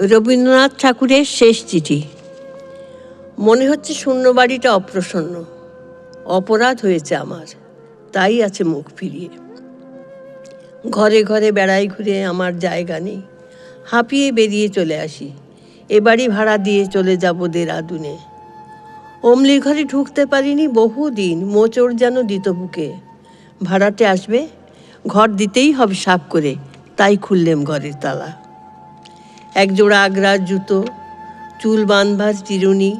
রবীন্দ্রনাথ ঠাকুরের শেষ চিঠি। মনে হচ্ছে শূন্য বাড়িটা অপ্রসন্ন। অপরাধ হয়েছে আমার, তাই আছে মুখ ফিরিয়ে। ঘরে ঘরে বেড়াই ঘুরে আমার জায়গা নেই, হাঁপিয়ে বেরিয়ে চলে আসি। এ বাড়ি ভাড়া দিয়ে চলে যাব দেরাদুনে। অমলির ঘরে ঢুকতে পারিনি বহুদিন, মোচড় যেন দিত বুকে। ভাড়াটে আসবে, ঘর দিতেই হবে সাপ করে, তাই খুললেম ঘরের তালা। একজোড়া আগ্রার জুতো, চুল বাঁধবার চিরুনি,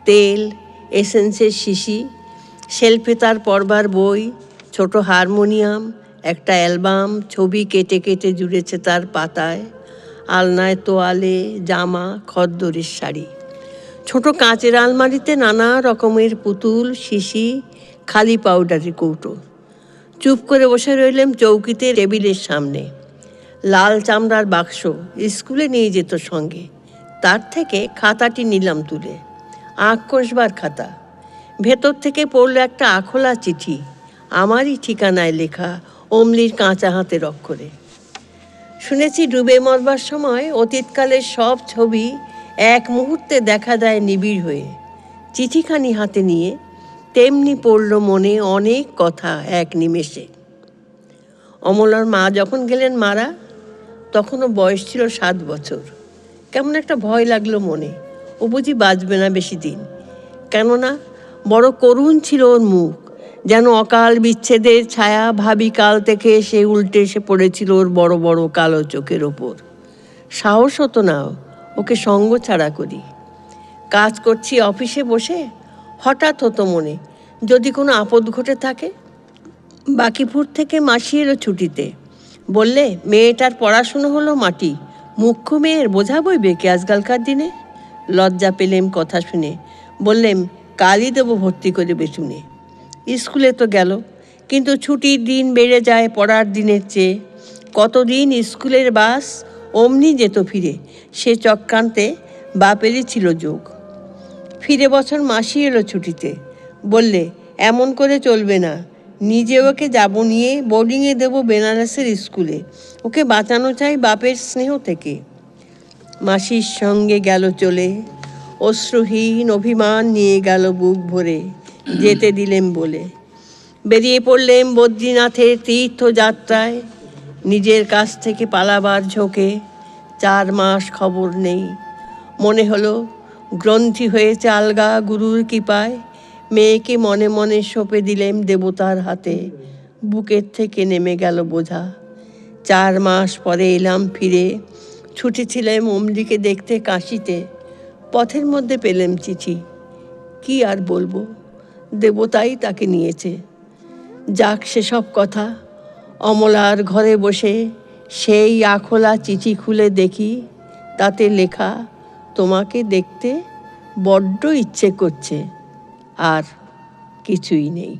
তেল, এসেন্সের শিশি, শেলফে তার পড়বার বই, ছোট হারমোনিয়াম, একটা অ্যালবাম, ছবি কেটে কেটে জুড়েছে তার পাতায়, আলনায় তোয়ালে, জামা, খদ্দরের শাড়ি। ছোট কাঁচের আলমারিতে নানা রকমের পুতুল, শিশি, খালি পাউডারের কৌটো। চুপ করে বসে রইলাম চৌকিতে টেবিলের সামনে। লাল চামড়ার বাক্স স্কুলে নিয়ে যেত সঙ্গে, তার থেকে খাতাটি নিলাম তুলে। আঁক কষবার খাতা। ভেতর থেকে পড়ল একটা আখোলা চিঠি, আমারই ঠিকানায় লেখা অমলির কাঁচা হাতের অক্ষরে। শুনেছি ডুবে মরবার সময় অতীতকালের সব ছবি এক মুহূর্তে দেখা দেয় নিবিড় হয়ে। চিঠিখানি হাতে নিয়ে তেমনি পড়ল মনে অনেক কথা এক নিমেষে। অমলার মা যখন গেলেন মারা, তখনও বয়স ছিল 7 বছর। কেমন একটা ভয় লাগলো মনে, ও বুঝি বাঁচবে না বেশি দিন। কেননা বড় করুণ ছিল ওর মুখ, যেন অকাল বিচ্ছেদের ছায়া ভাবি কাল থেকে সে উল্টে এসে পড়েছিল ওর বড় বড় কালো চোখের ওপর। সাহস হতো না ওকে সঙ্গ ছাড়া করি। কাজ করছি অফিসে বসে, হঠাৎ হতো মনে যদি কোনো আপদ ঘটে থাকে। বাকিপুর থেকে মাসি এলো ছুটিতে, বললে মেয়েটার পড়াশুনো হলো মাটি, মুখ্য মেয়ের বোঝা বইবে কি আজকালকার দিনে। লজ্জা পেলেম কথা শুনে, বললেম কালই দেবো ভর্তি করে বেতুনে। স্কুলে তো গেল, কিন্তু ছুটির দিন বেড়ে যায় পড়ার দিনের চেয়ে। কতদিন স্কুলের বাস অমনি যেত ফিরে, সে চক্রান্তে বাপেরই ছিল যোগ। ফিরে বছর মাসি এলো ছুটিতে, বললে এমন করে চলবে না, নিজে ওকে যাব নিয়ে বোর্ডিংয়ে দেবো বেনারসের স্কুলে, ওকে বাঁচানো চাই বাপের স্নেহ থেকে। মাসির সঙ্গে গেল চলে, অশ্রুহীন অভিমান নিয়ে গেল বুক ভরে, যেতে দিলেম বলে। বেরিয়ে পড়লেম বদ্রীনাথের তীর্থযাত্রায়, নিজের কাছ থেকে পালাবার ঝোঁকে। 4 মাস খবর নেই, মনে হলো গ্রন্থি হয়েছে আলগা গুরুর কৃপায়। মেয়েকে মনে মনে সঁপে দিলেম দেবতার হাতে, বুকের থেকে নেমে গেল বোঝা। 4 মাস পরে এলাম ফিরে, ছুটেছিলাম অমলিকে দেখতে কাশিতে। পথের মধ্যে পেলেম চিঠি, কি আর বলবো, দেবতাই তাকে নিয়েছে। যাক সেসব কথা। অমলার ঘরে বসে সেই আখোলা চিঠি খুলে দেখি, তাতে লেখা তোমাকে দেখতে বড্ড ইচ্ছে করছে, আর কিছুই নেই।